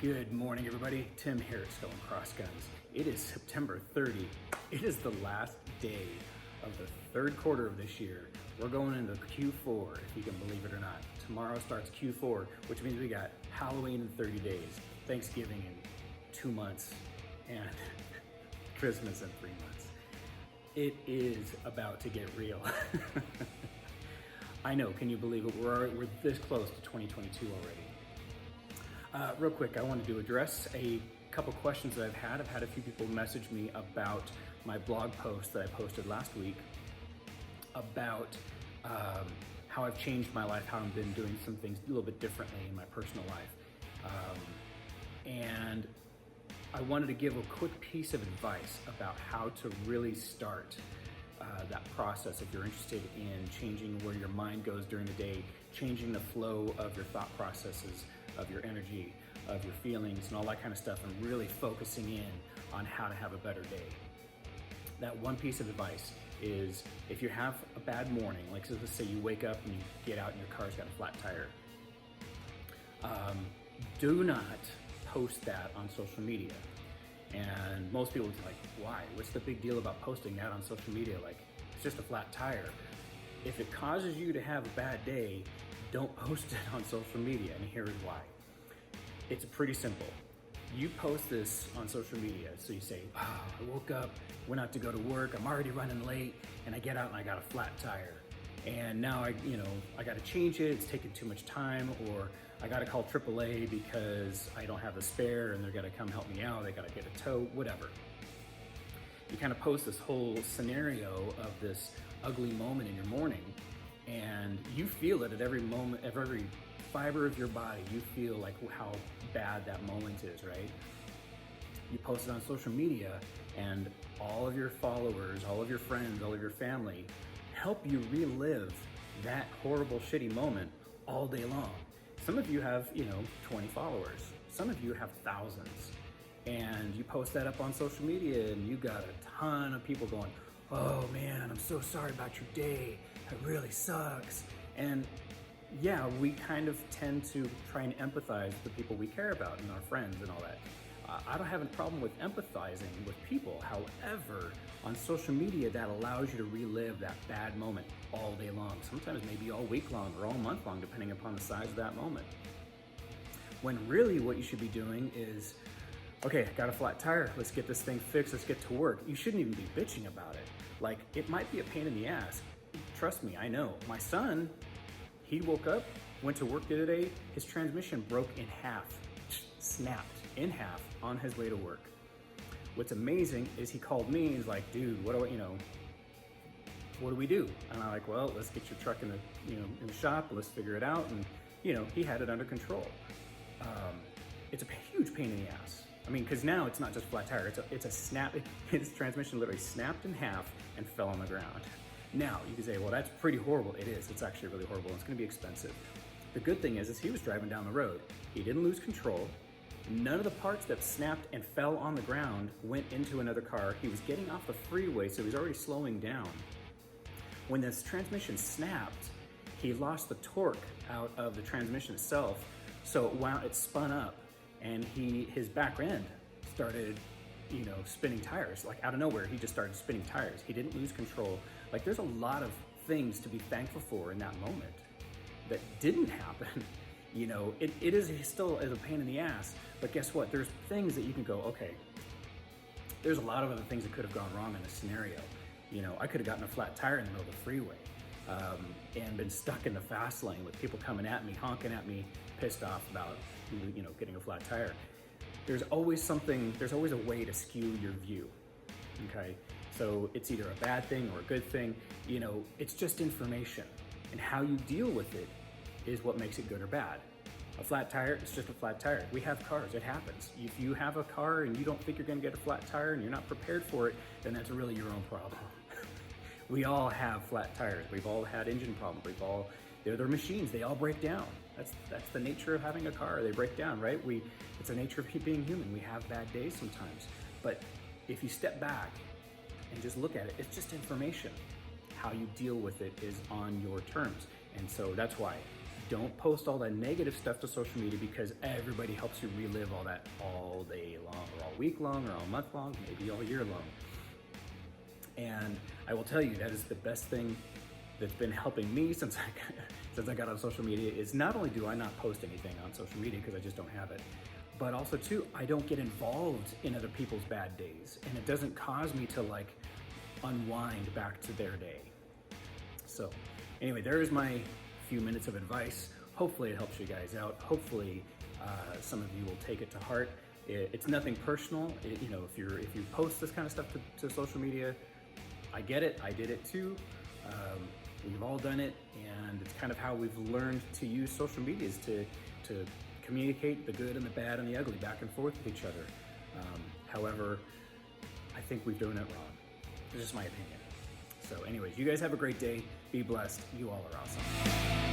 Good morning, everybody. Tim here at Skull and Cross Guns. It is September 30. It is the last day of the third quarter of this year. We're going into Q4, if you can believe it or not. Tomorrow starts Q4, which means we got Halloween in 30 days, Thanksgiving in 2 months, and Christmas in 3 months. It is about to get real. I know, can you believe it? We're this close to 2022 already. Real quick, I wanted to address a couple questions that I've had. I've had a few people message me about my blog post that I posted last week about how I've changed my life, how I've been doing some things a little bit differently in my personal life. And I wanted to give a quick piece of advice about how to really start that process if you're interested in changing where your mind goes during the day, changing the flow of your thought processes, of your energy, of your feelings, and all that kind of stuff, and really focusing in on how to have a better day. That one piece of advice is if you have a bad morning, like so let's say you wake up and you get out and your car's got a flat tire, do not post that on social media. And most people would be like, why? What's the big deal about posting that on social media? Like, it's just a flat tire. If it causes you to have a bad day, don't post it on social media, and here is why. It's pretty simple. You post this on social media, so you say, I woke up, went out to go to work, I'm already running late, and I get out and I got a flat tire. And now I got to change it, it's taking too much time, or I got to call AAA because I don't have a spare and they're going to come help me out, they got to get a tow, whatever. You kind of post this whole scenario of this ugly moment in your morning, and you feel it at every moment, of every fiber of your body. You feel like how bad that moment is, right? You post it on social media, and all of your followers, all of your friends, all of your family help you relive that horrible, shitty moment all day long. Some of you have, 20 followers. Some of you have thousands. And you post that up on social media, and you got a ton of people going, oh man, I'm so sorry about your day. It really sucks. And yeah, we kind of tend to try and empathize with the people we care about and our friends and all that. I don't have a problem with empathizing with people. However, on social media, that allows you to relive that bad moment all day long, sometimes maybe all week long or all month long, depending upon the size of that moment. When really what you should be doing is, okay, I got a flat tire, let's get this thing fixed, let's get to work. You shouldn't even be bitching about it. Like, it might be a pain in the ass. Trust me, I know. My son, he woke up, went to work the other day, his transmission broke in half, snapped in half on his way to work. What's amazing is he called me and he's like, dude, what do we do? And I'm like, well, let's get your truck in the shop, let's figure it out. And he had it under control. It's a huge pain in the ass. I mean, because now it's not just flat tire, it's a snap. His transmission literally snapped in half and fell on the ground. Now, you can say, well, that's pretty horrible. It is, it's actually really horrible. It's gonna be expensive. The good thing is he was driving down the road. He didn't lose control. None of the parts that snapped and fell on the ground went into another car. He was getting off the freeway, so he's already slowing down. When this transmission snapped, he lost the torque out of the transmission itself. So while it spun up, and his back end started, spinning tires. Like out of nowhere, he just started spinning tires. He didn't lose control. Like, there's a lot of things to be thankful for in that moment that didn't happen. It is still a pain in the ass, but guess what? There's things that you can go, okay, there's a lot of other things that could have gone wrong in this scenario. I could have gotten a flat tire in the middle of the freeway and been stuck in the fast lane with people coming at me, honking at me, pissed off about, getting a flat tire. There's always a way to skew your view, okay? So it's either a bad thing or a good thing. It's just information, and how you deal with it is what makes it good or bad. A flat tire, it's just a flat tire. We have cars, it happens. If you have a car and you don't think you're gonna get a flat tire and you're not prepared for it, then that's really your own problem. We all have flat tires. We've all had engine problems. They're machines, they all break down. That's the nature of having a car, they break down, right? It's the nature of being human. We have bad days sometimes. But if you step back and just look at it, it's just information. How you deal with it is on your terms. And so that's why, don't post all that negative stuff to social media, because everybody helps you relive all that all day long, or all week long, or all month long, maybe all year long. And I will tell you, that is the best thing that's been helping me since I got on social media, is not only do I not post anything on social media because I just don't have it, but also too, I don't get involved in other people's bad days, and it doesn't cause me to like unwind back to their day. So anyway, there's my few minutes of advice. Hopefully it helps you guys out. Hopefully some of you will take it to heart. It's nothing personal. You know, if you post this kind of stuff to social media, I get it. I did it too. We've all done it, and it's kind of how we've learned to use social media, is to communicate the good and the bad and the ugly back and forth with each other. However, I think we've done it wrong. It's just my opinion. So anyways, you guys have a great day. Be blessed. You all are awesome.